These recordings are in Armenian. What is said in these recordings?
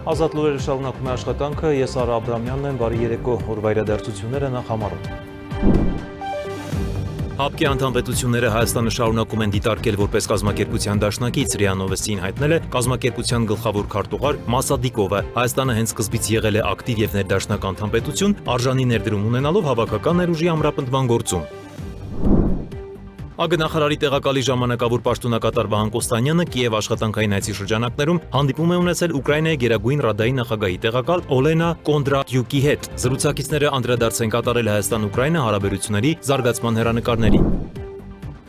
Ազատ լուրերը շարունակում է աշխատանքը, ես Արա Աբրամյանն եմ, բարի երեկո, օրվա իրադարձությունները նախ համարում։ ՀԱՊԿ անդամ պետությունները Հայաստանը շարունակում են դիտարկել որպես կազմակերպության դաշնակից, ՌԻԱ Նովոստին հայտնել է կազմակերպության գլխավոր քարտուղար Մասադիկովը։ Հայաստանը հենց սկզբից եղել է ակտիվ եւ ներդաշնակ անդամ պետություն, արժանի ներդրում ունենալով հավաքական ներուժի ամրապնդման գործում։ ԱԳ նախարարի տեղակալի ժամանակավոր պաշտոնակատար Վահան Կոստանյանը Կիև աշխատանքային այցի շրջանակներում հանդիպում է ունեցել Ուկրաինայի գերագույն ռադայի նախագահի տեղակալ Օլենա Կոնդրատյուկի հետ։ Զրուցակիցները անդրադարձ են կատարել Հայաստան-Ուկրաինա հարաբերությունների զարգացման հեռանկարների։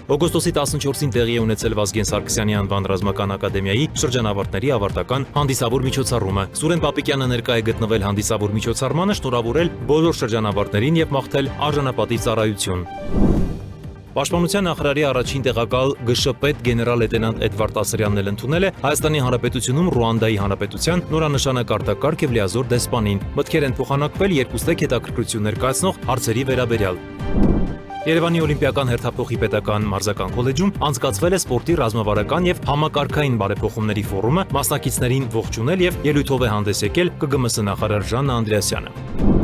Օգոստոսի 14-ին տեղի է ունեցել Վազգեն Սարգսյանի անվան ռազմական ակադեմիայի շրջանավարտների ավարտական հանդիսավոր միջոցառումը։ Սուրեն Պապիկյանը ներկա է գտնվել հանդիսավոր միջոցառմանը, շնորհավորել բոլոր շրջանավարտներին եւ մաղթել արժանապատիվ ծառայություն։ Պաշտպանության նախարարի առաջին տեղակալ ԳՇՊետ գեներալ լեյտենանտ Էդվարդ Ասրյանն էլ ընդունել է Հայաստանի Հանրապետությունում Ռուանդայի Հանրապետության նորանշանակ արտակարգ եւ լիազոր դեսպանին։ Մտքեր են փոխանակվել երկուստեք հետաքրքրություն ներկայացնող հարցերի վերաբերյալ։ Երևանի Օլիմպիական հերթափոխի պետական մարզական քոլեջում անցկացվել է սպորտի ռազմավարական եւ համակարգային բարեփոխումների ֆորումը, մասնակիցներին ողջունել եւ ելույթով է հանդես եկել ԿԳՄՍ նախարար Ժաննա Անդրեասյանը։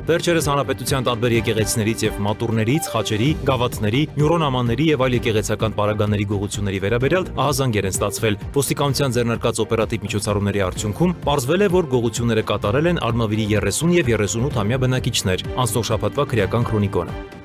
Վերջերս հանրապետության տարբեր եկեղեցիներից եւ մատուրներից, խաչերի, գավաթների, նյուրոնամանների եւ այլ եկեղեցական պարագաների գողությունների վերաբերյալ ահազանգեր են ստացվել։ Ոստիկանության ձեռնարկած օպերատիվ միջոցառումների արդյունքում պարզվել է, որ գողությունները կատարել են Արմավիրի 30 եւ 38-ամյա բնակիչներ։ Անցնող շաբաթվա քրեական քրոնիկոն։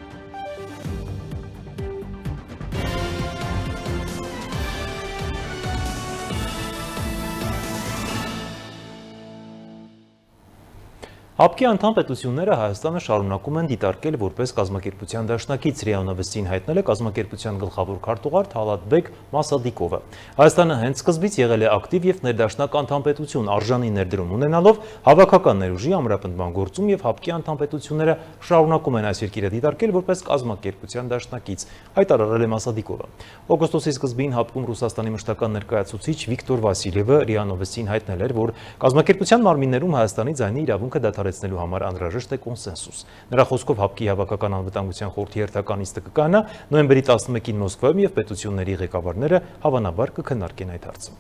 ՀԱՊԿ անդամ պետությունները Հայաստանը շարունակում են դիտարկել որպես կազմակերպության դաշնակից, ՌԻԱ Նովոստին հայտնել է կազմակերպության գլխավոր քարտուղար Թալատբեկ Մասադիկովը։ Հայաստանը հենց սկզբից եղել է ակտիվ եւ ներդաշնակ անդամ պետություն, արժանի ներդրում ունենալով հավաքական ներուժի ամրապնդման գործում եւ ՀԱՊԿ անդամ պետությունները շարունակում են այս երկիրը դիտարկել որպես կազմակերպության դաշնակից, հայտարարել է Մասադիկովը։ Օգոստոսի սկզբին ՀԱՊԿ-ում Ռուսաստանի մշտական ներկայացուցիչ Վիկտոր Վասիլևը ՌԻԱ Նովոստին հայտնել էր, որ կազմակերպության մարմիններում Հայաստանի ձայնի իրավունքը դադարեցնելու համար անհրաժեշտ է կոնսենսուս։ Նրա խոսքով ՀԱՊԿ-ի հավաքական անվտանգության խորհրդի հերթական նիստը կկանա նոյեմբերի 11-ին Մոսկվայում եւ պետությունների ղեկավարները հավանաբար կքննարկեն այդ հարցը։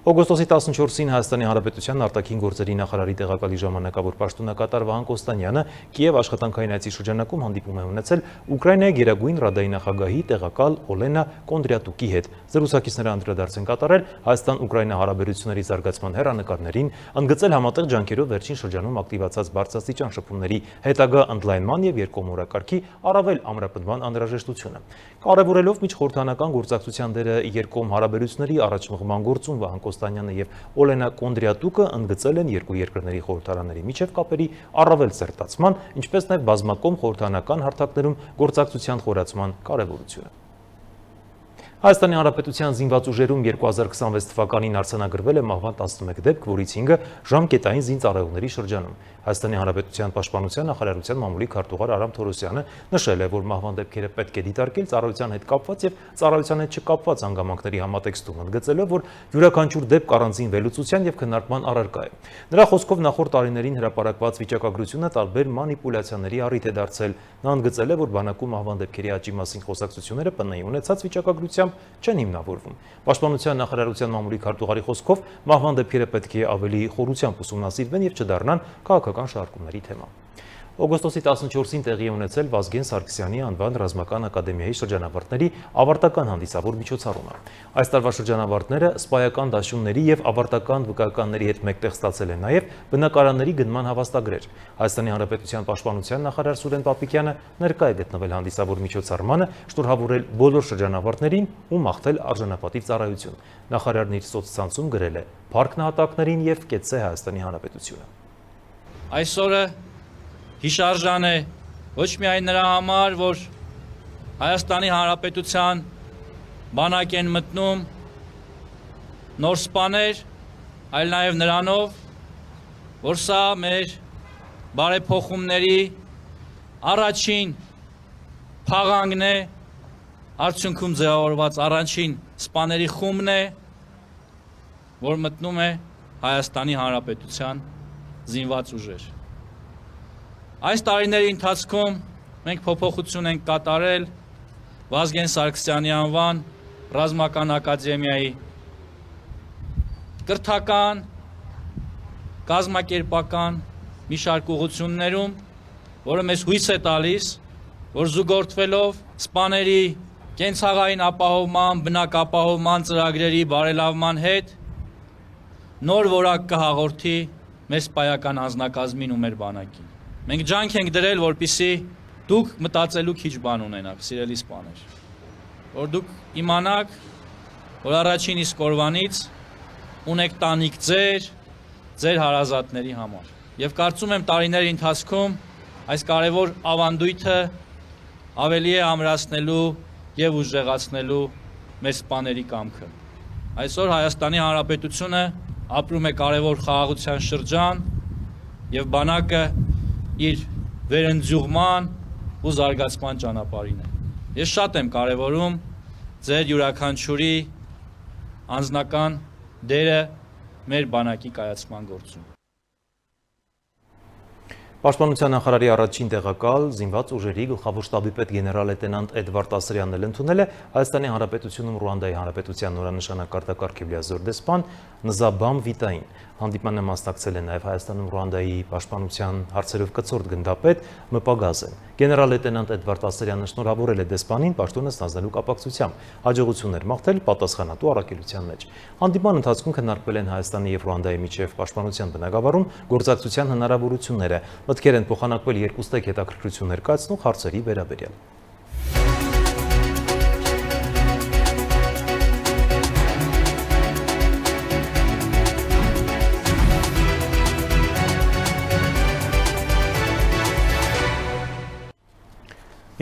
Օգոստոսի 14-ին Հայաստանի Հանրապետության արտաքին գործերի նախարարի տեղակալի ժամանակավոր պաշտոնակատար Վահան Կոստանյանը Կիև աշխատանքային այցի շրջանակում հանդիպում է ունեցել Ուկրաինայի գերագույն ռադայի նախագահի տեղակալ Օլենա Կոնդրատյուկի հետ։ Զրուցակիցները անդրադարձ են կատարել Հայաստան-Ուկրաինա հարաբերությունների զարգացման հեռանկարներին, ընդգծել համատեղ ջանքերով վերջին շրջանում ակտիվացած բարձրաստիճան շփումների հետագա ընդլայնման եւ երկկողմորակարգի առավել ամրապնդման անհրաժեշտությունը։ Կարևորելով միջխորհրդանական գործակցության դերը երկկողմ հարաբերությունների առաջնորդման գործում Վահան Կոստանյանը եւ Օլենա Կոնդրատյուկը ընդգծել են երկու երկրների խորհրդարանների միջև կապերի առավել սերտացման, ինչպես նաեւ բազմակողմ խորհրդանական հարթակներում գործակցության խորացման կարեւորությունը։ Հայաստանի Հանրապետության զինված ուժերում 2026 թվականին արձանագրվել է մահվան 11 դեպք, որից 5-ը ժամկետային զինծառայողների շրջանում։ Հայաստանի Հանրապետության պաշտպանության նախարարության մամուլի քարտուղար Արամ Թորոսյանը նշել է, որ մահվան դեպքերը պետք է դիտարկել ծառայության հետ կապված եւ ծառայության հետ չկապված հանգամանքների համատեքստում, ընդգծելով, որ յուրաքանչյուր դեպք առանձին վերլուծության եւ քննարկման առարկա է։ Նրա խոսքով նախորդ տարիներին հրապարակված վիճակագրությունը տարբեր մանիպուլյացիաների առիթ է դարձել։ Նա ընդգծել է, որ բանակում մահվան դեպքերի աճի մասին խոսակցությունները ՊՆ-ի ունեցած վիճակագրությամբ չեն հիմնավորվում։ Պաշտպանության նախարարության մամուլի քարտուղարի խոսքով մահվան դեպքերը պետք է ավելի խորությամբ ուսումնասիրվեն եւ չդառնան քաղաքական շարժումների թեմա։ Օգոստոսի 14-ին տեղի է ունեցել Վազգեն Սարգսյանի անվան ռազմական ակադեմիայի շրջանավարտների ավարտական հանդիսավոր միջոցառումը։ Այս տարվա շրջանավարտները սպայական դաշունների եւ ավարտական վկայականների հետ մեկտեղ ստացել են նաեւ բնակարանների գնման հավաստագրեր։ Հայաստանի Հանրապետության պաշտպանության նախարար Սուրեն Պապիկյանը ներկա է գտնվել հանդիսավոր միջոցառմանը, շնորհավորել բոլոր շրջանավարտներին ու մաղթել արժանապատիվ ծառայություն։ Նախարարն իր սոցցանցում գրել է. «Փառք նահատակներին եւ կեցցե Հայաստանի Հանրապետությունը»։ Այսօրը հիշարժան է ոչ միայն նրա համար, որ Հայաստանի Հանրապետության բանակ են մտնում նոր սպաներ, այլ նաև նրանով, որ սա մեր բարեփոխումների առաջին փաղանգն է, արդյունքում ձևավորված առաջին սպաների խումբն է, որ մտնում է Հայաստանի Հանրապետության զինված ուժեր։ Այս տարիների ընթացքում մենք փոփոխություն ենք կատարել Վազգեն Սարգսյանի անվան ռազմական ակադեմիայի կրթական կազմակերպական մի շարք ուղղություններում, որը մեզ հույս է տալիս, որ զուգորդվելով սպաների կենցաղային ապահովման, բնակապահովման ծրագրերի բարելավման հետ նոր որակ կհաղորդի մեր սպայական անձնակազմին ու մեր բանակին։ Մենք ջանք ենք դրել, որպեսզի դուք մտածելու քիչ բան ունենաք, սիրելի սպաներ, որ դուք իմանաք, որ առաջին իսկ օրվանից ունեք տանիք ձեր հարազատների համար։ Եվ կարծում եմ տարիների ընթացքում այս կարևոր ավանդույթը ավելի է ամրացնելու եւ ուժեղացնելու մեր սպաների կամքը։ Այսօր Հայաստանի Հանրապետությունը ապրում է կարևոր խաղաղության շրջան եւ բանակը իր վերընձյուղման ու զարգացման ճանապարհին է։ Ես շատ եմ կարևորում ձեր յուրաքանչյուրի անձնական դերը մեր բանակի կայացման գործում։ Պաշտպանության նախարարի առաջին տեղակալ զինված ուժերի գլխավոր շտաբի պետ գեներալ լեյտենանտ Էդվարդ Ասրյանն էլ ընդունել է Հայաստանի Հանրապետությունում Ռուանդայի Հանրապետության նորանշանակ արտակարգ լիազոր դեսպան Նզաբամ Վիտային։ Հանդիպմանը մասնակցել է նաև Հայաստանում Ռուանդայի պաշտպանության հարցերով կցորդ գնդապետ Մպագազեն։ Գեներալ լեյտենանտ Էդվարդ Ասրյանը շնորհավորել է դեսպանին պաշտոնը ստանձնելու կապակցությամբ, հաջողություններ մաղթել պատասխանատու առաքելության մեջ։ Հանդիպման ընթացքում քննարկվել են Հայաստանի եւ Ռուանդայի միջև պաշտպանության բնագավառում գործակցության հնարավորությունները, մտքեր են փոխանակվել երկուստեք հետաքրքրություն ներկայացնող հարցերի վերաբերյալ։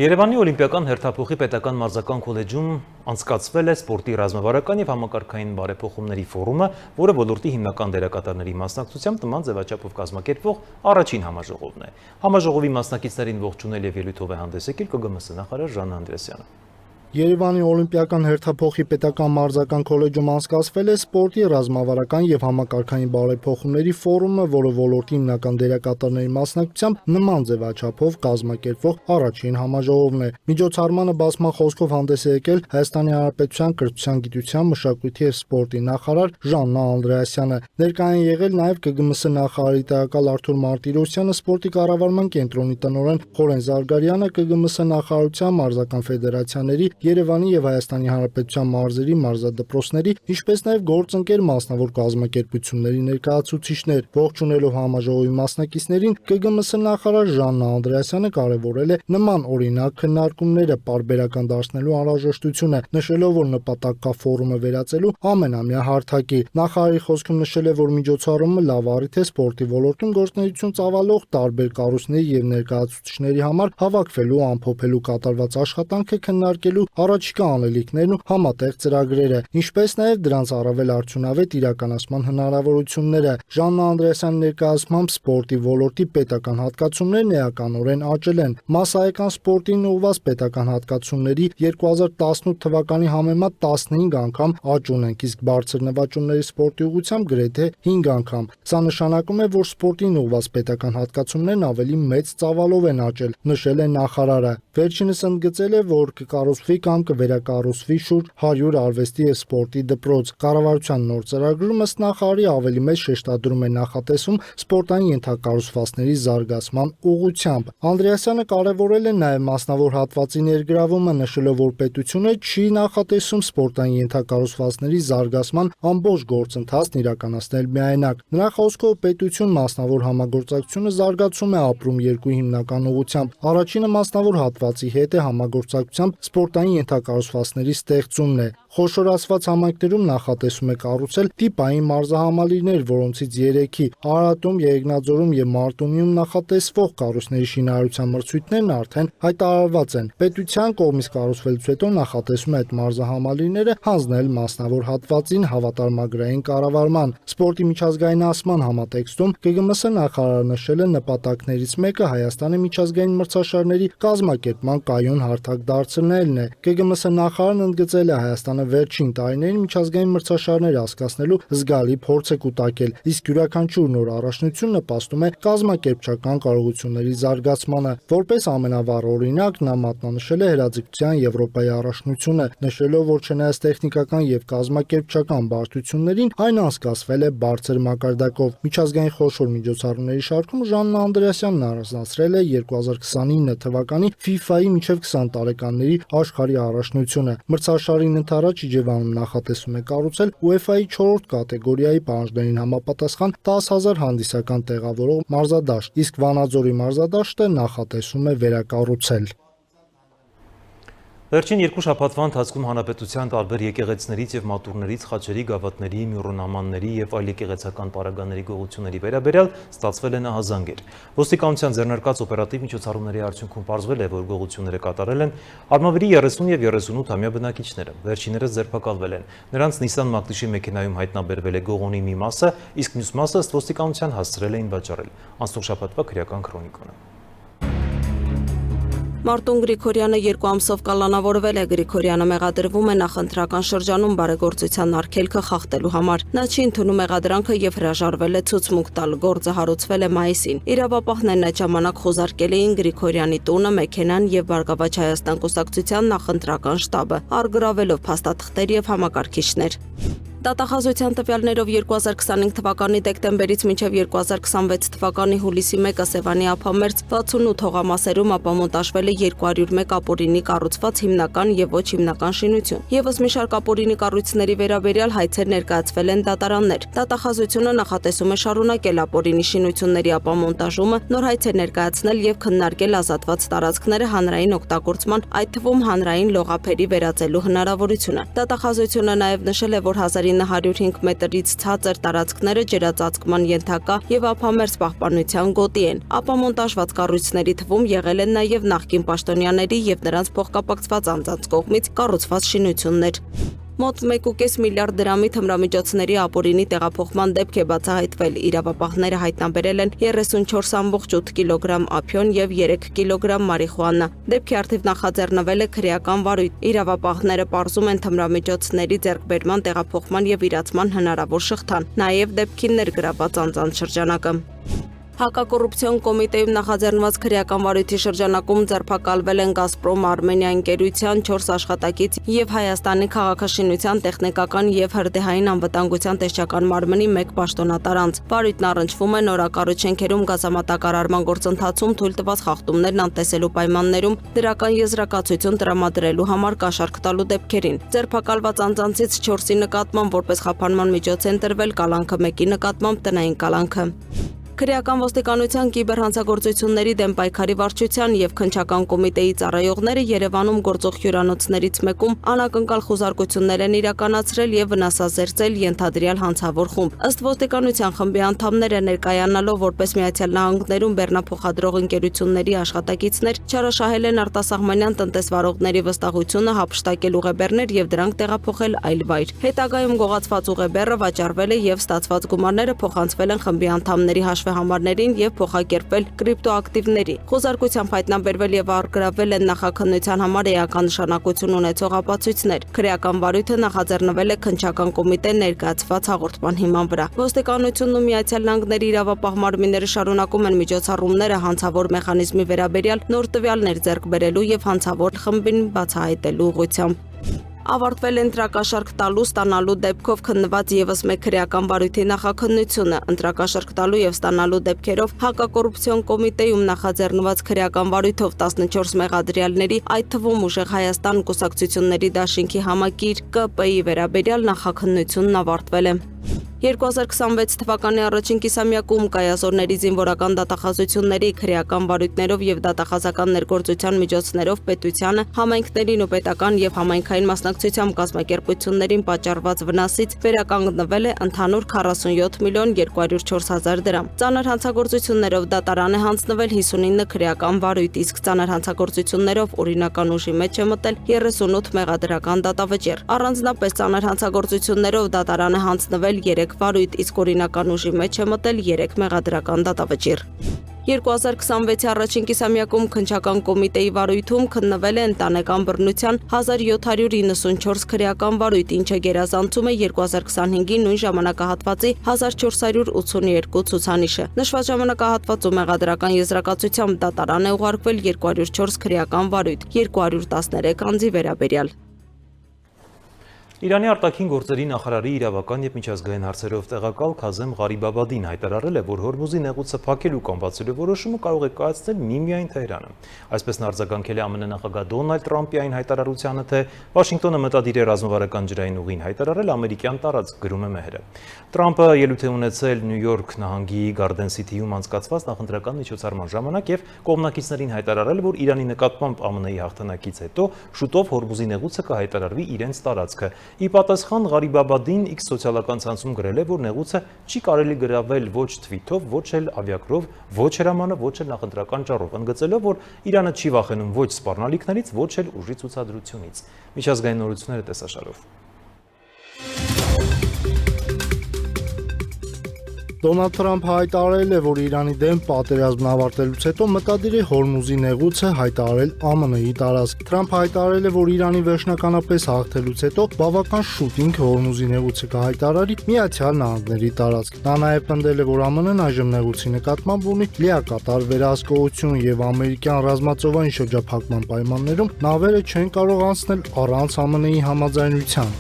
Երևանի Օլիմպիական հերթափոխի պետական մարզական քոլեջում անցկացվել է սպորտի ռազմավարական եւ համակարգային բարեփոխումների ֆորումը, որը ոլորտի հիմնական դերակատարների մասնակցությամբ նման ձևաչափով կազմակերպվող առաջին համաժողովն է։ Համաժողովի մասնակիցներին ողջունել եւ ելույթով է հանդես եկել ԿԳՄՍ նախարար Ժաննա Անդրեասյանը։ Երևանի Օլիմպիական հերթափոխի պետական մարզական քոլեջում անցկացվել է սպորտի ռազմավարական եւ համակարգային բարեփոխումների ֆորումը, որը ոլորտի հիմնական դերակատարների մասնակցությամբ նման ձևաչափով կազմակերպվող առաջին համաժողովն է։ Միջոցառմանը բացման խոսքով հանդես է եկել Հայաստանի Հանրապետության կրթության, գիտության, մշակույթի եւ սպորտի նախարար Ժաննա Անդրեասյանը։ Ներկայ են եղել նաեւ ԿԳՄՍ նախարարի տեղակալ Արթուր Մարտիրոսյանը, սպորտի կառավարման կենտրոնի տնօրեն Խորեն Զարգարյանը, ԿԳՄՍ նախարարության մարզական ֆեդերացիաների Երևանի եւ Հայաստանի Հանրապետության մարզերի, մարզադպրոցների, ինչպես նաեւ գործընկեր մասնավոր կազմակերպությունների ներկայացուցիչներ։ Ողջունելով համաժողովի մասնակիցներին, ԿԳՄՍ նախարար Ժաննա Անդրեասյանը կարևորել է նման օրինակ քննարկումները պարբերական դարձնելու անհրաժեշտությունը, նշելով, որ նպատակ կա ֆորումը վերածելու ամենամյա հարթակի։ Նախարարի խոսքում նշել է, որ միջոցառումը լավ առիթ է սպորտի ոլորտում գործունեություն ծավալող տարբեր կառույցների եւ ներկայացուցիչների համար հավաքվելու, ամփոփելու կատարված աշխատանքը, քննարկելու առաջիկա անելիքներն ու համատեղ ծրագրերը, ինչպես նաև դրանց առավել արդյունավետ իրականացման հնարավորությունները։ Ժաննա Անդրեասյանի ներկայացմամբ սպորտի ոլորտի պետական հատկացումներն էականորեն աճել են։ Մասսայական սպորտին ուղղված պետական հատկացումների 2018 թվականի համեմատ 15 անգամ աճ ունենք, իսկ բարձր նվաճումների սպորտի ուղղությամբ գրեթե 5 անգամ։ Սա նշանակում է, որ սպորտին ուղղված պետական հատկացումներն ավելի մեծ ծավալով են աճել, նշել է նախարարը։ Վերջինս ընդգծել է, որ կկառուցվի կամ կվերակառուցվի շուրջ 100 արվեստի եւ սպորտի դպրոց։ Կառավարության նոր ծրագրում ըստ նախարարի ավելի մեծ շեշտադրում է նախատեսում սպորտային ենթակառուցվածքների զարգացման ուղղությամբ։ Անդրեասյանը կարևորել է նաեւ մասնավոր հատվածի ներգրավումը, նշելով, որ պետությունը չի նախատեսում սպորտային ենթակառուցվածքների զարգացման ամբողջ գործընթացն իրականացնել միայնակ։ Նրա խոսքով պետություն մասնավոր համագործակցությունը զարգացում է ապրում երկու հիմնական ուղղությամբ։ Առաջինը մասնավոր հատվածի հետ է համագործակցությամբ սպորտային ենթակառուցվածքների ստեղծումն է։ Խոշորացված համայնքներում նախատեսում է կառուցել տիպային մարզահամալիրներ, որոնցից 3-ի Արարատում, Երեգնաձորում եւ Մարտունիում նախատեսվող կառույցների շինարարության մրցույթներն արդեն հայտարարված են։ Պետության կողմից կառուցվելուց հետո նախատեսում է այդ մարզահամալիրները հանձնել մասնավոր հատվածին հավատարմագրային կառավարման։ Սպորտի միջազգայնացման համատեքստում ԿԳՄՍ նախարարը նշել է նպատակներից մեկը Հայաստանի միջազգային մրցաշարների կազմակերպման կայուն հարթակ դարձնելն է։ ԿԳՄՍ նախարարն ընդգծել է Հայաստանը վերջին տարիներին միջազգային մրցաշարներ հասկացնելու զգալի փորձ է կուտակել, իսկ յուրաքանչյուր նոր առաջնություն նպաստում է կազմակերպչական կարողությունների զարգացմանը։ Որպես ամենավառ օրինակ նա մատնանշել է հրաձգության Եվրոպայի առաջնությունը, նշելով, որ չնայած տեխնիկական եւ կազմակերպչական բարդություններին, այն անցկացվել է բարձր մակարդակով։ Միջազգային խոշոր միջոցառումների շարքում Ժաննա Անդրեասյանն առանձնացրել է 2029 թվականի FIFA-ի մինչև 20 տարեկանների աշխարհի առաջնությունը։ Մրցաշարին ընդառաջ Իջևանում նախատեսում է կառուցել UEFA-ի 4-րդ կատեգորիայի պահանջներին համապատասխան 10,000 հանդիսական տեղավորող մարզադաշտ, իսկ Վանաձորի մարզադաշտը նախատեսում է վերակառուցել։ Վերջին երկու շաբաթվա ընթացքում հանրապետության տարբեր եկեղեցներից եւ մատուրներից խաչերի, գավաթների, մյուրոնամանների եւ այլ եկեղեցական պարագաների գողությունների վերաբերյալ ստացվել են ահազանգեր։ Ոստիկանության ձեռնարկած օպերատիվ միջոցառումների արդյունքում պարզվել է, որ գողությունները կատարել են Արմավիրի 30 եւ 38-ամյա բնակիչները։ Վերջիններս ձերբակալվել են։ Նրանց Nissan Magnus-ի մեքենայում հայտնաբերվել է գողոնի մի մասը, իսկ մյուս մասը ըստ ոստիկանության հասցրել էին վաճառել։ Անցնող շաբաթվա քրեական քրոնիկոն։ Մարտուն Գրիգորյանը 2 ամսով կալանավորվել է։ Գրիգորյանը մեղադրվում է նախընտրական շրջանում բարեգործության արգելքը խախտելու համար։ Նա չի ընդունում մեղադրանքը եւ հրաժարվել է ցուցմունք տալ։ Գործը հարուցվել է մայիսին։ Իրավապահներն այդ ժամանակ խոզարկել էին Գրիգորյանի տունը, մեքենան եւ Բարգավաճ Հայաստան կուսակցության նախընտրական շտաբը, առգրավելով փաստաթղթեր եւ համակարգիչներ։ Դատախազության տվյալներով 2025 թվականի դեկտեմբերից մինչև 2026 թվականի հուլիսի 1-ը Սևանի ափամերձ 68 հողամասերում ապամոնտաժվել է 201 ապօրինի կառուցված հիմնական եւ ոչ հիմնական շինություն։ Եվս մի շարք ապօրինի կառույցների վերաբերյալ հայցեր ներկայացվել են դատարաններ։ Դատախազությունը նախատեսում է շարունակել ապօրինի շինությունների ապամոնտաժումը, նոր հայցեր ներկայացնել եւ քննարկել ազատված տարածքները հանրային օգտագործման, այդ թվում հանրային լողափերի վերածելու հնարավորությունը։ Դատախազությունը նաեւ նշել է, որ 1905 մետրից ցածր տարածքները ջրածածկման ենթակա եւ ափամերձ պահպանության գոտի են։ Ապամոնտաժված կառույցների թվում եղել են նաեւ նախկին պաշտոնյաների եւ նրանց փոխկապակցված անձանց կողմից կառուցված շինություններ։ Մոտ 1.5 միլիարդ դրամի թմրամիջոցների ապօրինի տեղափոխման դեպք է բացահայտվել։ Իրավապահները հայտնաբերել են 34.8 կիլոգրամ ափիոն եւ 3 կիլոգրամ մարիխուանա։ Դեպքի առթիվ նախաձեռնվել է քրեական վարույթ։ Իրավապահները պարզում են թմրամիջոցների ձեռքբերման, տեղափոխման եւ իրացման հնարավոր շղթան, նաեւ դեպքին ներգրաված անձանց շրջանակը։ Հակակոռուպցիոն կոմիտեում նախաձեռնված քրեական վարույթի շրջանակում ձերբակալվել են Գազպրոմ Արմենիա ընկերության 4 աշխատակից եւ Հայաստանի քաղաքաշինության տեխնիկական եւ հրդեհային անվտանգության տեսչական մարմնի 1 պաշտոնատար անձ։ Վարույթն առնչվում է նորակառույց շենքերում գազամատակարարման գործընթացում թույլ տված խախտումներն անտեսելու պայմաններում դրական եզրակացություն տրամադրելու համար կաշառք տալու դեպքերին։ Ձերբակալված անձանցից 4-ի նկատմամբ որպես խափանման միջոց են տրվել, կալանքը 1-ի նկատմամբ տնային կալանքը։ Քրեական ոստիկանության կիբերհանցագործությունների դեմ պայքարի վարչության եւ քննչական կոմիտեի ծառայողները Երևանում գործող հյուրանոցներից մեկում անակնկալ խոզարկություններ են իրականացրել եւ վնասազերծել ենթադրյալ հանցավոր խումբ։ Ըստ ոստիկանության խմբի անդամները ներկայանալով որպես Միացյալ Նահանգներում բեռնափոխադրող ընկերությունների աշխատակիցներ չարաշահել են արտասահմանյան տնտեսվարողների վստահությունը հափշտակել ուղեբեռներ եւ դրանք տեղափոխել այլ վայր։ Հետագայում գողացված ուղեբեռը վաճառվել է եւ ստացված գումարները փոխանցվել են խմբի անդամների համարներին եւ փոխակերպվել կրիպտոակտիվների։ Խոզարկությամբ հայտնաբերվել եւ առգրավվել են նախաքննության համար էական նշանակություն ունեցող ապացույցներ։ Քրեական վարույթը նախաձեռնվել է քննչական կոմիտե ներկայացված հաղորդման հիման վրա։ Ոստիկանությունն ու Միացյալ Նահանգների իրավապահ մարմինները շարունակում են միջոցառումները հանցավոր մեխանիզմի վերաբերյալ նոր տվյալներ ձեռք բերելու եւ հանցավոր խմբին բացահայտելու ուղղությամբ։ Ավարտվել է ընտրակաշառք տալու ստանալու դեպքով քննված եւս մեկ քրեական վարույթի նախաքննությունը։ Ընտրակաշառք տալու եւ ստանալու դեպքերով հակակոռուպցիոն կոմիտեում նախաձեռնված քրեական վարույթով 14 մեղադրյալների, այդ թվում Ուժեղ Հայաստան կուսակցությունների դաշինքի համակիր ԿՊ-ի վերաբերյալ նախաքննությունն ավարտվել է։ 2026 թվականի առաջին կիսամյակում կայազորների զինվորական դատախազությունների քրեական վարույթներով եւ դատախազական ներգործության միջոցներով պետությանը, համայնքներին ու պետական եւ համայնքային մասնակցությամբ կազմակերպություններին պատճառված վնասից վերականգնվել է ընդհանուր 47 միլիոն 204 հազար դրամ։ Ծանր հանցագործություններով դատարան է հանձնվել 59 քրեական վարույթ, իսկ ծանր հանցագործություններով օրինական ուժի մեջ է մտել 38 մեղադրական դատավճիռ։ Առանձնապես ծանր հանցագործություններով դատարան է հանձնվել 3 վարույթ, իսկ օրինական ուժի մեջ է մտել 3 մեղադրական դատավճիռ։ 2026-ի առաջին կիսամյակում քննչական կոմիտեի վարույթում քննվել է ընտանեկան բռնության 1794 քրեական վարույթ, ինչը գերազանցում է 2025-ի նույն ժամանակահատվածի 1482 ցուցանիշը։ Նշված ժամանակահատվածում մեղադրական եզրակացությամբ դատարան է ուղարկվել 204 քրեական վարույթ, 213 անձի վերաբերյալ։ Իրանի արտաքին գործերի նախարարի իրավական եւ միջազգային հարցերով տեղակալ Քազեմ Ղարիբաբադին հայտարարել է, որ Հորմուզի նեղուցը փակելու կամ բացելու որոշումը կարող է կայացնել միմիայն Թեհրանը։ Այսպես արձագանքել է ԱՄՆ նախագահ Դոնալդ Թրամփի այն հայտարարությանը, թե Վաշինգտոնը մտադիր է ռազմավարական ջրային ուղին հայտարարել ամերիկյան տարածք, գրում է Մեհրը։ Թրամփը ելույթ է ունեցել Նյու Յորք նահանգի Գարդեն Սիթիում անցկացված նախընտրական միջոցառման ժամանակ եւ կողմնակիցներին հայտարարել, որ Իրանի նկատմամբ ԱՄՆ-ի հաղթանակից հետո շուտով Հորմուզի նեղուցը կհայտարարվի իրենց տարածքը։ Ի պատասխան Ղարիբաբադին X սոցիալական ցանցում գրել է, որ նեղուցը չի կարելի գրավել ոչ թվիթով, ոչ էլ ավիակրով, ոչ հրամանով, ոչ էլ նախընտրական ճառով, ընդգծելով, որ Իրանը չի վախենում ոչ սպառնալիքներից, ոչ էլ ուժի ցուցադրությունից։ Միջազգային նորությունները տեսաշարով։ Դոնալդ Թրամփը հայտարարել է, որ Իրանի դեմ պատերազմն ավարտելուց հետո մտադիր է Հորմուզի նեղուցը հայտարարել ԱՄՆ-ի տարածք։ Թրամփը հայտարարել է, որ Իրանի վերջնականապես հաղթելուց հետո բավական շուտ ինքը Հորմուզի նեղուցը կհայտարարի Միացյալ Նահանգների տարածք։ Նա նաև պնդել է, որ ԱՄՆ-ն այժմ նեղուցի նկատմամբ ունի լիակատար վերահսկողություն եւ ամերիկյան ռազմածովային շրջափակման պայմաններում նավերը չեն կարող անցնել առանց ԱՄՆ-ի համաձայնության։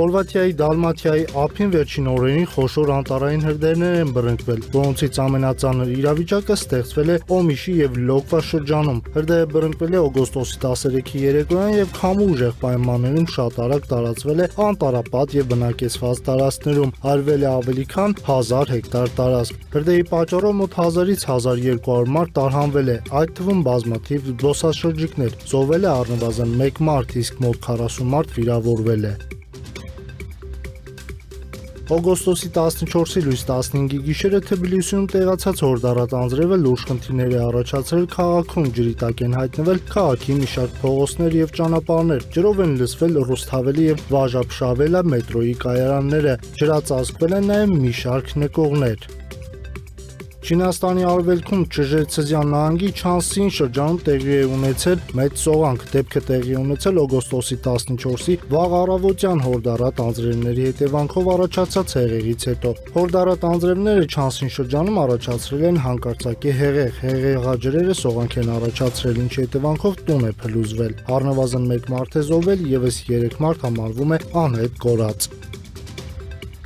Խորվաթիայի Դալմաթիայի ափին վերջին օրերին խոշոր անտառային հրդեհներ են բռնկվել, որոնցից ամենածանր իրավիճակը ստեղծվել է Օմիշի եւ Լոկվա շրջանում։ Հրդեհը բռնկվել է օգոստոսի 13-ի երեկոյան եւ քամու ուժեղ պայմաններում շատ արագ տարածվել է անտառապատ եւ բնակեցված տարածքներում, արվել է ավելի քան 1000 հեկտար տարածք։ Հրդեհի պատճառով մոտ 1000-ից 1200 մարդ տարհանվել է, այդ թվում բազմաթիվ զբոսաշրջիկներ, զոհվել է առնվազն 1 մարդ, իսկ մոտ 40 մարդ վիրավորվել է։ Օգոստոսի 14-ի լույս 15-ի գիշերը Թբիլիսիում տեղացած հորդառատ անձրևը լուրջ խնդիրներ է առաջացրել քաղաքում, ջրի տակ են հայտնվել քաղաքի մի շարք փողոցներ եւ ճանապարհներ, ջրով են լցվել Ռուսթավելի եւ Վաժապշավելա մետրոյի կայարանները, ջրածածկվել են նաեւ մի շարք նկողներ։ Չինաստանի արևելքում Չժեցզյան նահանգի Չանսին շրջանում տեղի է ունեցել մեծ սողանք, դեպքը տեղի ունեցել օգոստոսի 14-ի վաղ առավոտյան հորդառատ անձրևների հետևանքով առաջացած հեղեղից հետո։ Հորդառատ անձրևները Չանսին շրջանում առաջացրել են հանկարծակի հեղեղ, հեղեղաջրերը սողանք են առաջացրել, ինչի հետևանքով տուն է փլուզվել։ Առնվազն 1 մարդ է զոհվել, եւս 3 մարդ համարվում է անհետ կորած։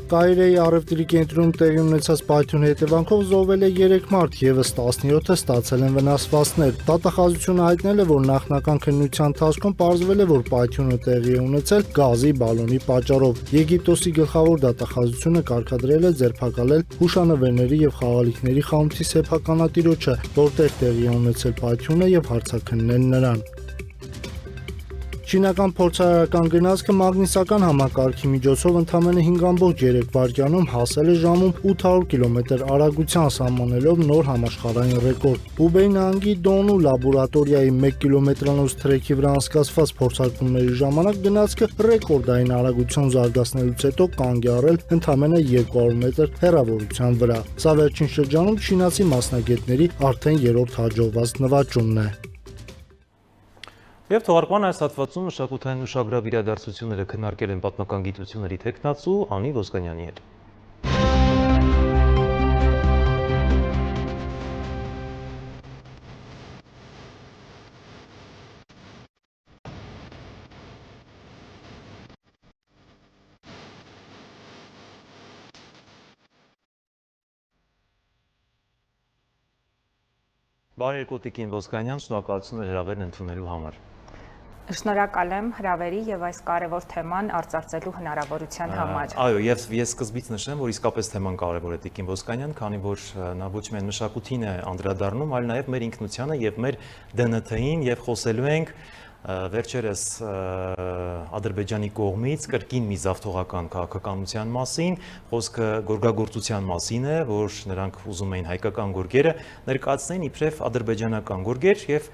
Կայրեի առևտրի կենտրոնում տեղի ունեցած պայթյունի հետևանքով զոհվել է 3 մարդ, եւս 17-ը ստացել են վնասվածքներ։ Դատախազությունը հայտնել է, որ նախնական քննության ընթացքում պարզվել է, որ պայթյունը տեղի է ունեցել գազի բալոնի պատճառով։ Եգիպտոսի գլխավոր դատախազությունը կարգադրել է ձերբակալել հուշանվերների եւ խաղալիքների խանութի սեփականատիրոջը, որտեղ տեղի է ունեցել պայթյունը եւ հարցաքննել նրան։ Չինական փորձարարական գնացքը մագնիսական համակարգի միջոցով ընդամենը 5.3 վայրկյանում հասել է ժամում 800 կմ արագության սահմանելով նոր համաշխարհային ռեկորդ։ Հուբեյ նահանգի Դոնու լաբորատորիայի 1 կիլոմետրանոց թրեքի վրա անցկացված փորձարկումների ժամանակ գնացքը ռեկորդային արագություն զարգացնելուց հետո կանգ է առել ընդամենը 200 մետր հեռավորության վրա։ Սա վերջին շրջանում չինացի մասնագետների արդեն երրորդ հաջողված նվաճումն է։ Եվ թողարկման այս հատվածում մշակութային ուշագրավ իրադարձությունները քննարկել են պատմական գիտությունների թեկնածու Անի Ոսկանյանի հետ։ Բարի Տիկին Ոսկանյան, շնորհակալություն հրավերն ընդունելու համար։ Շնորհակալ եմ հրավերի եւ այս կարևոր թեման արծարծելու հնարավորության համար։ Այո, եւ ես սկզբից նշեմ, որ իսկապես թեման կարևոր է Տիկին Ոսկանյան, քանի որ նա ոչ միայն մշակութին է անդրադառնում, այլ նաեւ մեր ինքնությանը եւ մեր ԴՆԹ-ին եւ խոսելու ենք վերջերս Ադրբեջանի կողմից կրկին մի զավթողական քաղաքականության մասին, խոսքը գորգագործության մասին է, որ նրանք ուզում էին հայկական գորգերը ներկայացնեն իբրև ադրբեջանական գորգեր եւ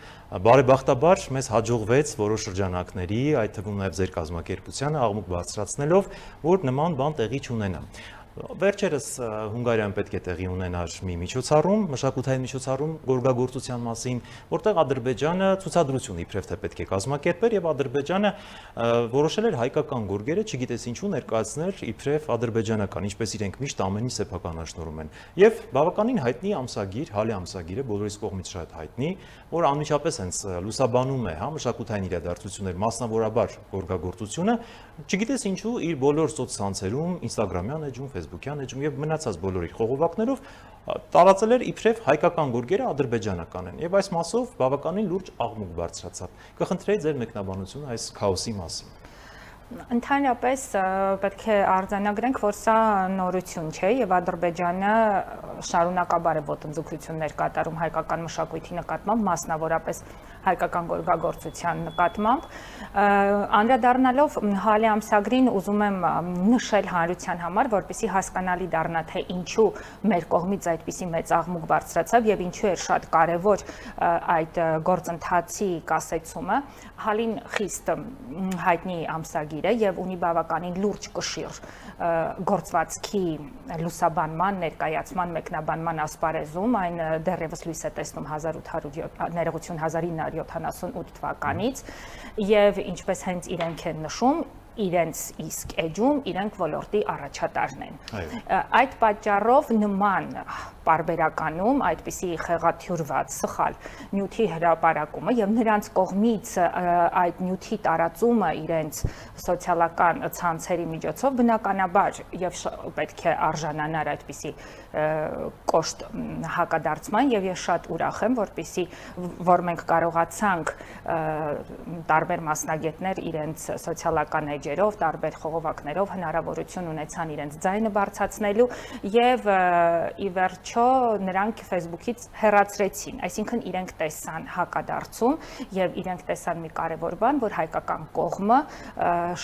բարեբախտաբար մեզ հաջողվեց որոշ շրջանակների, այդ թվում նաեւ ձեր կազմակերպությանը աղմուկ բարձրացնելով, որ նման բան տեղի չունենա։ Վերջերս Հունգարիայում պետք է տեղի ունենար մի միջոցառում, մշակութային միջոցառում գորգագործության մասին, որտեղ Ադրբեջանը ցուցադրություն իբրև թե պետք է կազմակերպեր եւ Ադրբեջանը որոշել էր հայկական գորգերը, չգիտես ինչու ներկայացնել իբրև ադրբեջանական, ինչպես իրենք միշտ ամենի սեփականաշնորհում են։ Եվ բավականին հայտնի ամսագիր, Հալե ամսագիրը բոլորիս կողմից շատ հայտնի, որ անմիջապես հենց լուսաբանում է, հա, մշակութային իրադարձություններ, մասնավորաբար գորգագործությունը, չգիտես ինչու իր բոլոր սոցցանցերում, Instagram-յան էջում, Facebook-յան էջում եւ մնացած բոլոր իր խողովակներով տարածել էր իբրև հայկական գորգերը ադրբեջանական են եւ այս մասով բավականին լուրջ աղմուկ բարձրացավ։ Կխնդրեի ձեր մեկնաբանությունը այս քաոսի մասին։ Ընդհանրապես պետք է արձանագրենք, որ սա նորություն չէ եւ Ադրբեջանը շարունակաբար է ոտնձգություններ կատարում հայկական մշակույթի նկատմամբ, մասնավորապես հայկական գորգագործության նկատմամբ։ Անդրադառնալով Հալե ամսագրին ուզում եմ նշել հանրության համար, որպեսզի հասկանալի դառնա, թե ինչու մեր կողմից այդպիսի մեծ աղմուկ բարձրացավ եւ ինչու էր շատ կարեւոր այդ գործընթացի կասեցումը։ Հալին խիստ հայտնի ամսագիր է եւ ունի բավականին լուրջ կշիռ գործվածքի լուսաբանման, ներկայացման, մեկնաբանման ասպարեզում, այն դեռևս լույս է տեսնում 1978 թվականից եւ ինչպես հենց իրենք են նշում, իրենց իսկ էջում իրենք ոլորտի առաջատարն են։ Այդ պատճառով նման պարբերականում այդպիսի խեղաթյուրված սխալ նյութի հրապարակումը եւ նրանց կողմից այդ նյութի տարածումը իրենց սոցիալական ցանցերի միջոցով բնականաբար եւ պետք է արժանանար այդպիսի կոշտ հակադարձման եւ ես շատ ուրախ եմ, որ մենք կարողացանք տարբեր մասնագետներ իրենց սոցիալական էջերով, տարբեր խողովակներով հնարավորություն ունեցան իրենց ձայնը բարձրացնելու եւ ի վերջո նրանք Facebook-ից հեռացրեցին, այսինքն իրենք տեսան հակադարձում եւ իրենք տեսան մի կարեւոր բան, որ հայկական կողմը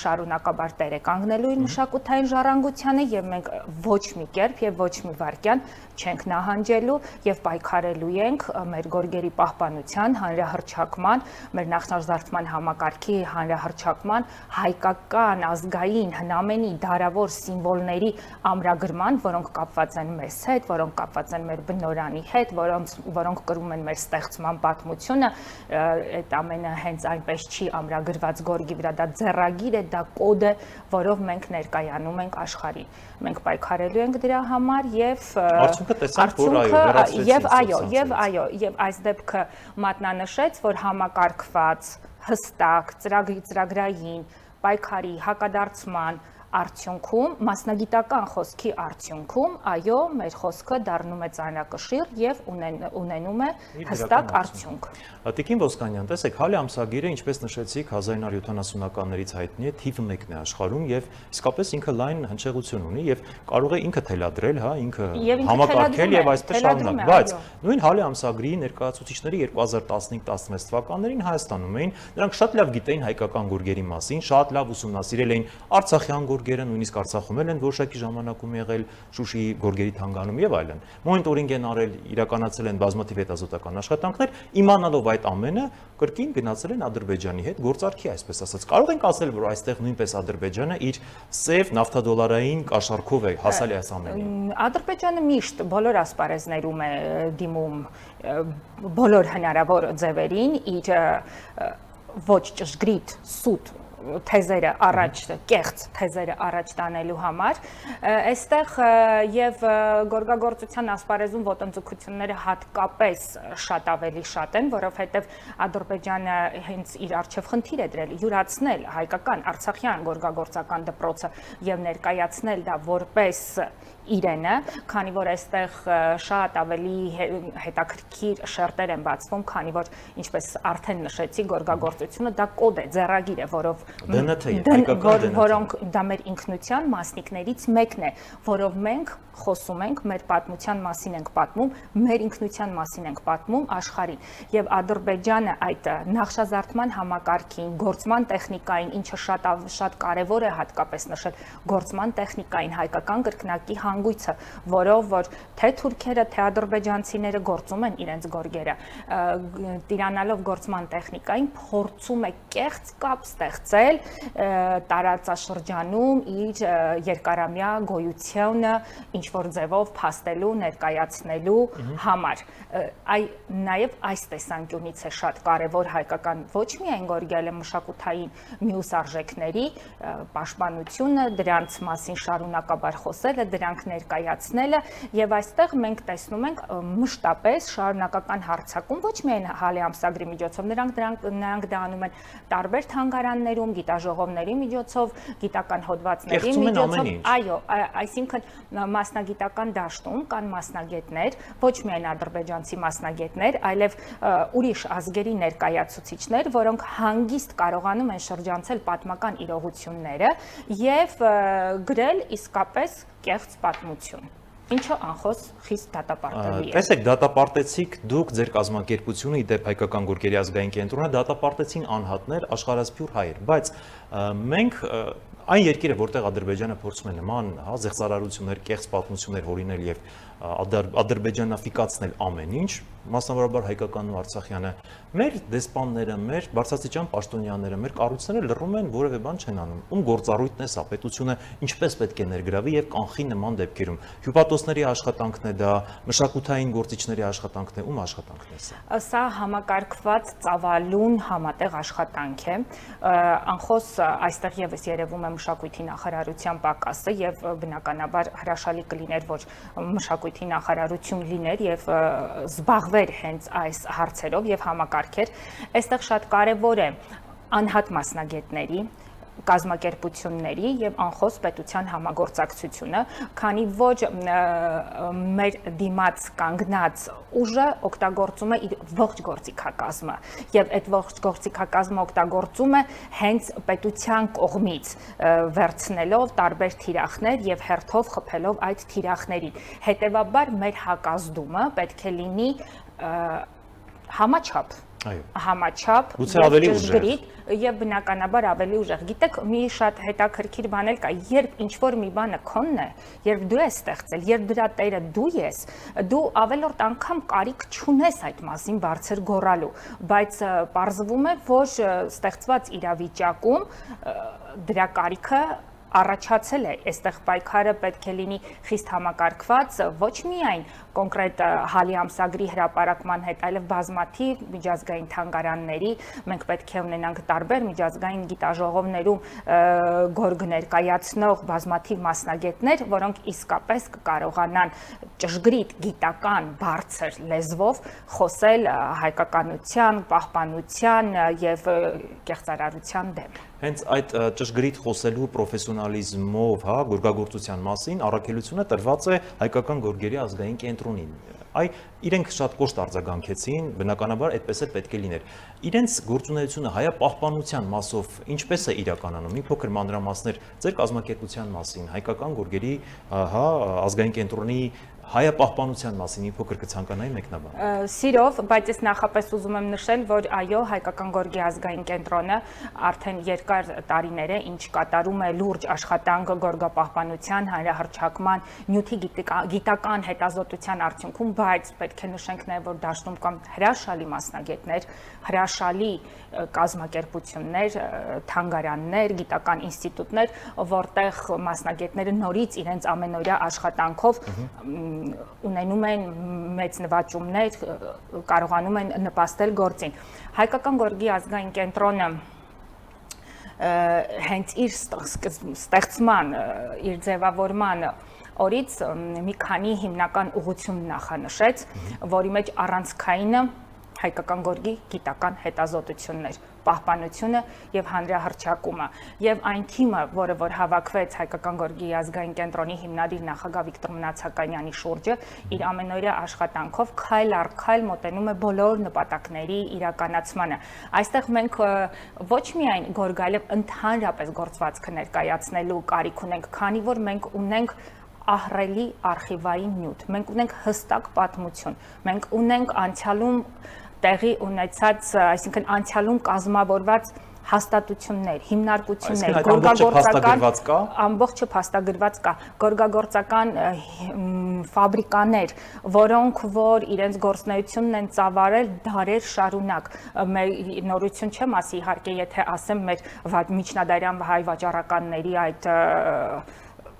շարունակաբար տեր է կանգնելու իր մշակութային ժառանգությանը եւ մենք ոչ մի կերպ եւ ոչ մի վարքյան չենք նահանջելու եւ պայքարելու ենք մեր գորգերի պահպանության, հանրահռչակման, մեր նախնազարդման համակարգի հանրահռչակման, հայկական ազգային հնամենի դարավոր սիմվոլների ամրագրման, որոնք կապված են մեզ հետ, որոնք կապված են մեր բնորանի հետ, որոնք կրում են մեր ստեղծման պատմությունը, այդ ամենը հենց այնպես չի ամրագրված գորգի վրա, դա ձեռագիր է, դա կոդ է, որով մենք ներկայանում ենք աշխարհին։ Մենք պայքարելու ենք դրա համար եւ եւ այս դեպքը մատնանշեց, որ համակարգված, հստակ, ծրագրային պայքարի հակադարձման արդյունքում, մասնագիտական խոսքի արդյունքում, այո, մեր խոսքը դառնում է ծանրակշիռ եւ ունենում է հստակ արդյունք։ Տիկին Ոսկանյան, տեսեք, Հալե ամսագիրը, ինչպես նշեցիք, 1970-ականներից հայտնի է, թիվ 1-ն է աշխարհում եւ իսկապես ինքը լայն հնչեղություն ունի եւ կարող է ինքը թելադրել, հա, ինքը համակարգել եւ այսպես շարունակ, բայց նույն Հալե ամսագրի ներկայացուցիչների 2015-16 թվականներին Հայաստանում էին, նրանք շատ լավ գիտեին հայկական գորգերի մասին, շատ լավ ուսումնասիրել էին արցախյան գորգերը, նույնիսկ Արցախում են որոշակի ժամանակում եղել, Շուշիի գորգերի թանգանում եւ այլն։ Մոնիտորինգ են արել, իրականացրել են բազմաթիվ հետազոտական աշխատանքներ, իմանալով այդ ամենը, կրկին գնացել են Ադրբեջանի հետ գործարքի, այսպես ասած։ Կարող ենք ասել, որ այստեղ նույնպես Ադրբեջանը իր սև նավթադոլարային կաշառքով է հասել այս ամենին։ Ադրբեջանը միշտ բոլոր ասպարեզներում է դիմում բոլոր հնարավոր ձևերին իր ոչ ճշգրիտ սուտ թեզերը առաջ, կեղծ թեզերը առաջ տանելու համար, այստեղ եւ գորգագործության ասպարեզում ոտնձգությունները հատկապես շատ ավելի շատ են, որովհետեւ Ադրբեջանը հենց իր արժեվ խնդիր է դրել յուրացնել հայկական արցախյան գորգագործական դպրոցը եւ ներկայացնել դա որպես իրենը, քանի որ այստեղ շատ ավելի հետաքրքիր շերտեր են բացվում, քանի որ ինչպես արդեն նշեցի, գորգագործությունը դա կոդ է, ձեռագիր է, որով որոնք դա մեր ինքնության մասնիկներից մեկն է, որով մենք խոսում ենք, մեր պատմության մասին ենք պատմում, մեր ինքնության մասին ենք պատմում աշխարհին։ Եվ Ադրբեջանը այդ նախշազարդման համակարգին, գործման տեխնիկային, ինչը շատ կարևոր է հատկապես նշել, գործման տեխնիկային, հայկական կրկնակի հանգույցը, որով որ թե թուրքերը, թե ադրբեջանցիները գործում են իրենց գորգերը, տիրանալով գործման տեխնիկային փորձում է կեղծ կապ ստեղծել տարածաշրջանում իր երկարամյա գոյությունը ինչ որ ձևով փաստելու, ներկայացնելու համար։ Նաև այս տեսանկյունից է շատ կարևոր հայկական ոչ միայն գորգելը մշակութային մյուս արժեքների պաշտպանությունը, դրանց մասին շարունակաբար խոսելը, դրանք ներկայացնելը եւ այստեղ մենք տեսնում ենք մշտապես շարունակական հարձակում ոչ միայն հալի ամսագրի միջոցով, նրանք դա անում են տարբեր թանգարաններում, գիտաժողովների միջոցով, գիտական հոդվածների միջոցով, այո, այսինքն մասնագիտական դաշտում կան մասնագետներ, ոչ միայն ադրբեջանցի մասնագետներ, այլև ուրիշ ազգերի ներկայացուցիչներ, որոնք հանգիստ կարողանում են շրջանցել պատմական իրողությունները եւ գրել իսկապես կեղծ պատմություն, ինչը անխոս խիստ դատապարտելի է։ Տեսեք, դատապարտեցիք դուք ձեր կազմակերպությունը, իդեպ Հայկական գորգերի ազգային կենտրոնը, դատապարտեցին անհատներ, աշխարհասփյուր հայեր, բայց մենք այն երկիրը, որտեղ Ադրբեջանը փորձում է նման զեղծարարություններ, կեղծ պատմություններ հորինել եւ ադրբեջանաֆիկացնել ամեն ինչ, մասնավորաբար հայկականն ու արցախյանը, մեր դեսպանները, մեր բարձրաստիճան պաշտոնյաները, մեր կառույցները լռում են, որևէ բան չեն անում։ Ում գործառույթն է սա, պետությունը ինչպես պետք է ներգրավի եւ կանխի նման դեպքերում։ Հյուպատոսների աշխատանքն է դա, մշակութային գործիչների աշխատանքն է, ում աշխատանքն է սա։ Սա համակարգված ծավալուն համատեղ աշխատանք է։ Անխոս այստեղ եւս երևում է մշակույթի նախարարության պակասը եւ բնականաբար հրաշալի կլիներ, որ մշակույթի նախարարություն լիներ եւ զբաղվեր հենց այս հարցերով եւ համակարգեր։ Այստեղ շատ կարեւոր է անհատ մասնագետների, կազմակերպությունների եւ անխոս պետության համագործակցությունը, քանի ոչ մեր դիմաց կանգնած ուժը օգտագործում է իր ողջ գործիքակազմը եւ այդ ողջ գործիքակազմը օգտագործում է հենց պետության կողմից վերցնելով տարբեր թիրախներ եւ հերթով խփելով այդ թիրախներին։ Հետեւաբար մեր հակազդումը պետք է լինի համաչափ համաչափ եւ բնականաբար ավելի ուժեղ։ Գիտեք, մի շատ հետաքրքիր բան էլ կա, երբ ինչ որ մի բանը քոնն է, երբ դու ես ստեղծել, երբ դրա տերը դու ես, դու ավելորդ անգամ կարիք չունես այդ մասին բարձր գոռալու, բայց պարզվում է, որ ստեղծված իրավիճակում դրա կարիքը առաջացել է, այստեղ պայքարը պետք է լինի խիստ համակարգված, ոչ միայն կոնկրետ հալի ամսագրի հրապարակման հետ, այլև բազմաթիվ միջազգային թանգարանների, մենք պետք է ունենանք տարբեր միջազգային գիտաժողովներում գորգ ներկայացնող բազմաթիվ մասնագետներ, որոնք իսկապես կկարողանան ճշգրիտ գիտական բարձր լեզվով խոսել հայկականության, պահպանության եւ կեղծարարության դեմ։ Հենց այդ ճշգրիտ խոսելու պրոֆեսիոնալիզմով, գորգագործության մասին առաքելությունը տրված է Հայկական գորգերի ազգային կենտրոնին։ Իրենք շատ կոշտ արձագանքեցին, բնականաբար այդպես էլ պետք է լիներ։ Իրենց գործունեությունը հայապահպանության մասով ինչպես է իրականանում։ Մի փոքր մանրամասներ ձեր կազմակերպության մասին, Հայկական գորգերի ազգային կենտրոնի հայապահպանության մասին մի փոքր կցանկանայի մեկնաբան։ Սիրով, բայց ես նախապես ուզում եմ նշել, որ այո, Հայկական գորգի ազգային կենտրոնը արդեն երկար տարիներ է, ինչ կատարում է լուրջ աշխատանք գորգապահպանության, հանրահռչակման, նյութի գիտական հետազոտության արդյունքում, բայց պետք է նշենք նաև, որ դաշտում կան հրաշալի մասնագետներ, հրաշալի կազմակերպություններ, թանգարաններ, գիտական ինստիտուտներ, որտեղ մասնագետները նորից իրենց ամենօրյա աշխատանքով ունենում են մեծ նվաճումներ, կարողանում են նպաստել գործին։ Հայկական գորգի ազգային կենտրոնը հենց իր ստեղծման, իր ձևավորման օրից մի քանի հիմնական ուղղություն նախանշեց, որի մեջ առանցքայինը Հայկական գորգի գիտական հետազոտություններ, պահպանությունը եւ հանրահռչակումը եւ այն թիմը, որը որ հավաքվեց Հայկական գորգի ազգային կենտրոնի հիմնադիր նախագահ Վիկտոր Մնացականյանի շուրջը, իր ամենօրյա աշխատանքով քայլ առ քայլ մոտենում է բոլոր նպատակների իրականացմանը։ Այստեղ մենք ոչ միայն գորգալև ընդհանրապես գործվածքը ներկայացնելու կարիք ունենք, քանի որ մենք ունենք ահռելի արխիվային նյութ, մենք ունենք հստակ պատմություն, մենք ունենք անցյալում տեղի ունեցած, այսինքն անցյալում կազմավորված հաստատություններ, հիմնարկություններ, ամբողջը փաստագրված կա, գորգագործական ֆաբրիկաներ, որոնք որ իրենց գործունեությունն են ծավալել դարեր շարունակ։ Նորություն չեմ ասի, իհարկե, եթե ասեմ մեր միջնադարյան հայ վաճառականների այդ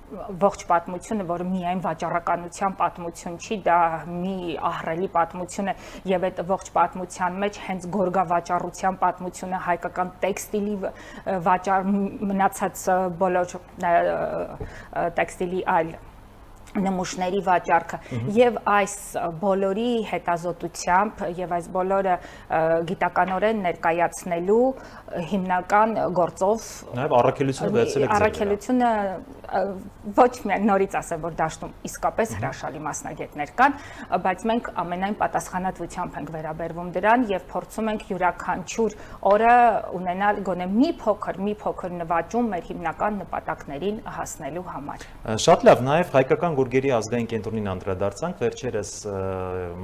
ողջ պատմությունը, որը միայն վաճառականության պատմություն չի, դա մի ահռելի պատմություն է եւ այդ ողջ պատմության մեջ հենց գորգավաճառության պատմությունը, հայկական տեքստիլի վաճառ մնացած բոլոր տեքստիլի այլ նմուշների վաճառքը եւ այս բոլորի հետազոտությամբ եւ այս բոլորը գիտականորեն ներկայացնելու հիմնական գործով նաեւ առաքելությունը վերցել եք առաքելությունը ոչ միայն նորից ասեմ, որ դաշտում իսկապես հրաշալի մասնագետներ կան, բայց մենք ամենայն պատասխանատվությամբ ենք վերաբերվում դրան եւ փորձում ենք յուրաքանչյուր օրը ունենալ գոնե մի փոքր նվաճում մեր հիմնական նպատակներին հասնելու համար։ Շատ լավ, նաեւ հայկական գորգերի ազգային կենտրոնին անդրադարձանք, վերջերս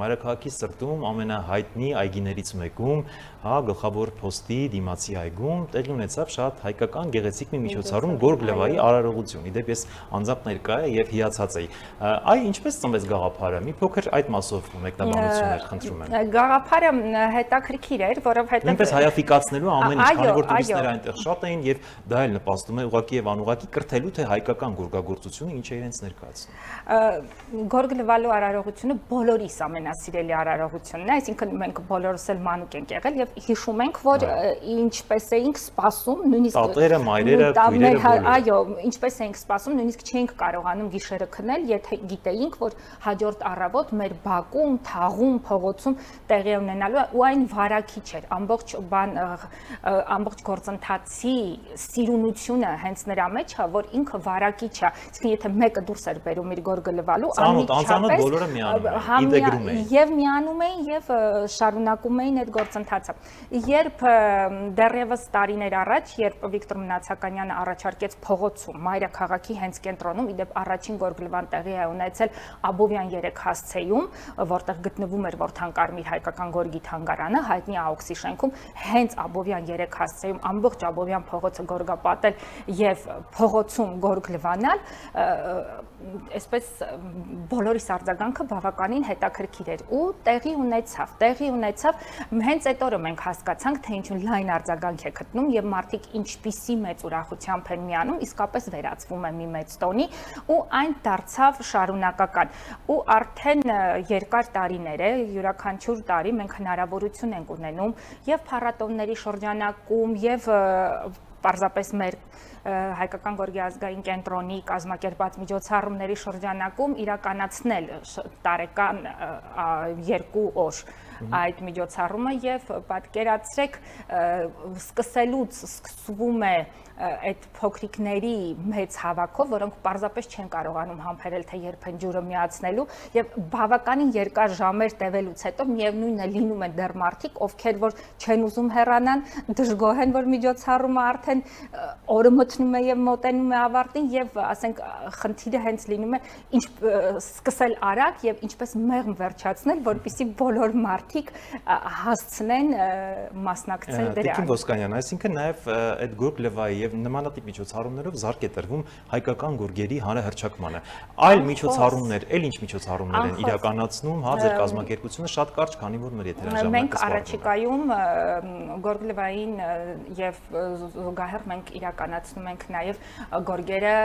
Մայրաքաղաքի սրտում ամենահայտնի այգիներից մեկում, գլխավոր փոստի դիմացի այգում տեղի ունեցավ շատ հայկական գեղեցիկ մի միջոցառում Գորգ Լևայի արարողություն։ Իդեպ ես անձամբ ներկա եւ հիացած էի։ Այ ինչպես ծնվեց գաղափարը։ Մի փոքր այդ մասով մեկնաբանություններ խնդրում եմ։ Գաղափարը հետաքրքիր էր, որովհետեւ նույնպես հայաֆիկացնելու ամեն ինչ, քանի որ տուրիստները այնտեղ շատ էին եւ դա էլ նպաստում է ուղղակի եւ անուղղակի կրթելու թե հայկական գորգագործությունը ինչ է իրենց ներկայացնում։ Գորգ Լվալու արարողությունը բոլորիս ամենասիրելի արարողությունն է, այսինքն մենք բոլորս էլ մանուկ ենք եղել եւ հիշում ենք, որ ինչպես էինք սպասում, նույնիսկ տատերը, մայրերը, քույրերը, այո, ինչպես էինք սպասում, նույնիսկ չէինք կարողանում գիշերը քնել, եթե գիտեինք, որ հաջորդ առավոտ մեր բակում, թաղում, փողոցում տեղի ունենալու ու այն վարակիչ էր, ամբողջ գործընթացի սիրունությունը հենց նրա մեջ է, որ ինքը վարակիչ է, իսկ եթե մեկը դուրս էր բերում իր գորգը լվալու, անմիջապես բոլորը միանում էին, եւ միանում էին եւ շարունակում էին այդ գործընթացը։ Երբ դեռևս տարիներ առաջ, երբ Վիկտոր Մնացականյանը առաջարկեց փողոցում, Մայրաքաղաքի հենց կենտրոնում, իդեպ առաջին գորգլվան տեղի է ունեցել Աբովյան 3 հասցեում, որտեղ գտնվում էր Որդանկարմիր հայկական գորգի թանգարանը, հայտնի AOX-ի շենքում, հենց Աբովյան 3 հասցեում ամբողջ Աբովյան փողոցը գորգապատել եւ փողոցում գորգ լվանալ, այսպես բոլորիս արձագանքը բավականին հետաքրքիր էր ու տեղի ունեցավ հենց այդ օրը մենք հասկացանք թե ինչու լայն արձագանք է գտնում եւ մարդիկ ինչպիսի մեծ ուրախությամբ են միանում իսկապես վերածվում է մի մեծ տոնի ու այն դարձավ շարունակական ու արդեն երկար տարիներ է յուրաքանչյուր տարի մենք հնարավորություն ենք ունենում եւ փառատոնների շրջանակում եւ պարզապես մեր հայկական գորգի ազգային կենտրոնի կազմակերպած միջոցառումների շրջանակում իրականացնել տարեկան 2 օր այդ միջոցառումը եւ պատկերացրեք սկսվում է այդ փոքրիկների մեծ հավաքով, որոնք պարզապես չեն կարողանում համբերել թե երբ են ջուրը միացնելու եւ բավականին երկար ժամեր տևելուց հետո միևնույնն է լինում են դեռ մարդիկ, ովքեր որ չեն ուզում հեռանան, դժգոհ են, որ միջոցառումը արդեն օրը մտնում է եւ մոտենում է ավարտին եւ ասենք խնդիրը հենց լինում է ինչ սկսել արագ եւ ինչպես մեղմ վերջացնել, որպեսզի բոլոր մարդիկ հասցնեն մասնակցել դրան։ Տիկին Ոսկանյան, այսինքն նաեւ այդ Գորգ Լևայի եւ նմանատիպ միջոցառումներով զարկ է տրվում հայկական գորգերի հանրահրճակմանը։ Այլ միջոցառումներ, այլ ինչ միջոցառումներ են իրականացնում, ձեր կազմակերպությունը շատ կարճ, քանի որ մեր եթերաժամանակը մենք առաջիկայում Գորգ Լևային եւ զուգահեռ մենք իրականացնում ենք նաեւ գորգերը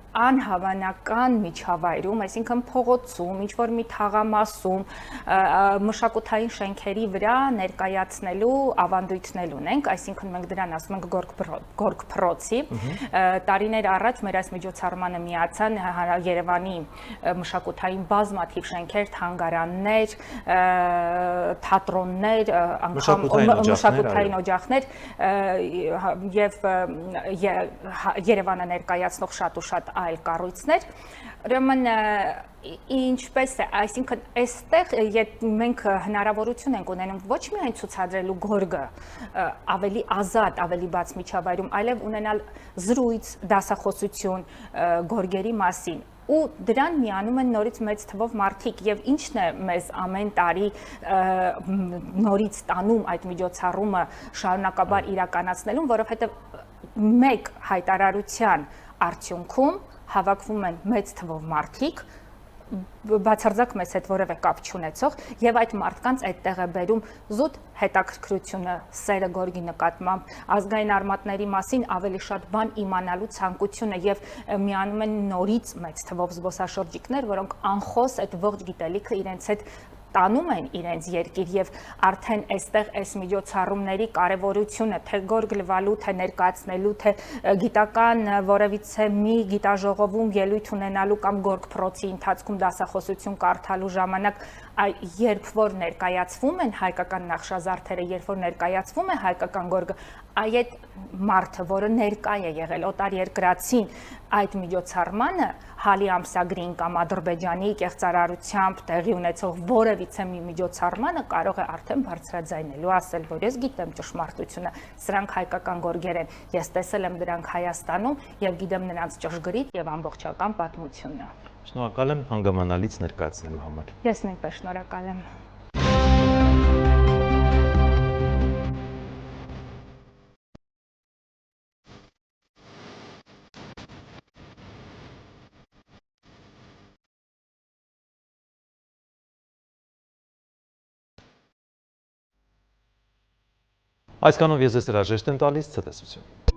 անհավանական միջավայրում, այսինքն փողոցում, ինչ որ մի թաղամասում, մշակութային շենքերի վրա ներկայացնելու ավանդույթներ ունենք, այսինքն մենք դրան ասում ենք գորգ փռոցի։ Տարիներ առաջ մեր այս միջոցառմանը միացան Երևանի մշակութային բազմաթիվ շենքեր, թանգարաններ, թատրոններ, անգամ մշակութային օջախներ եւ Երևանը ներկայացնող շատ ու շատ այլ կառույցներ, ուրեմն ինչպես է, այսինքն այստեղ մենք հնարավորություն ենք ունենում ոչ միայն ցուցադրելու գորգը ավելի ազատ, ավելի բաց միջավայրում, այլև ունենալ զրույց, դասախոսություն գորգերի մասին, ու դրան միանում են նորից մեծ թվով մարդիկ եւ ինչն է մեզ ամեն տարի նորից տանում այդ միջոցառումը շարունակաբար իրականացնելուն, որովհետեւ մեկ հայտարարության արդյունքում հավաքվում են մեծ թվով մարդիկ, բացարձակ մեզ հետ որևէ կապ չունեցող եւ այդ մարդկանց այդտեղ է բերում զուտ հետաքրքրությունը, սերը գորգի նկատմամբ, ազգային արմատների մասին ավելի շատ բան իմանալու ցանկությունը եւ միանում են նորից մեծ թվով զբոսաշրջիկներ, որոնք անխոս այդ ողջ գիտելիքը իրենց հետ տանում են իրենց երկիր եւ արդեն այստեղ այս միջոցառումների կարեւորությունը թե գորգ լվալու, թե ներկայացնելու, թե գիտական որևիցե մի գիտաժողովում ելույթ ունենալու կամ գորգ փորձի ընթացքում դասախոսություն կարդալու ժամանակ երբ որ ներկայացվում են հայկական նախշազարդերը, երբ որ ներկայացվում է հայկական գորգը, այդ մարդը, որը ներկա է եղել օտարերկրացին այդ միջոցառմանը, հալի ամսագրին կամ Ադրբեջանի կեղծարարությամբ տեղի ունեցող որևիցե մի միջոցառմանը կարող է արդեն բարձրաձայնելու ասել, որ ես գիտեմ ճշմարտությունը, սրանք հայկական գորգեր են, ես տեսել եմ դրանք Հայաստանում եւ գիտեմ նրանց ճշգրիտ եւ ամբողջական պատմությունը։ Շնորհակալ եմ հանգամանալից ներկայացնելու համար։ Ես նույնպես շնորհակալ եմ։ Այսքանով ես հրաժեշտ եմ տալիս, ցտեսություն։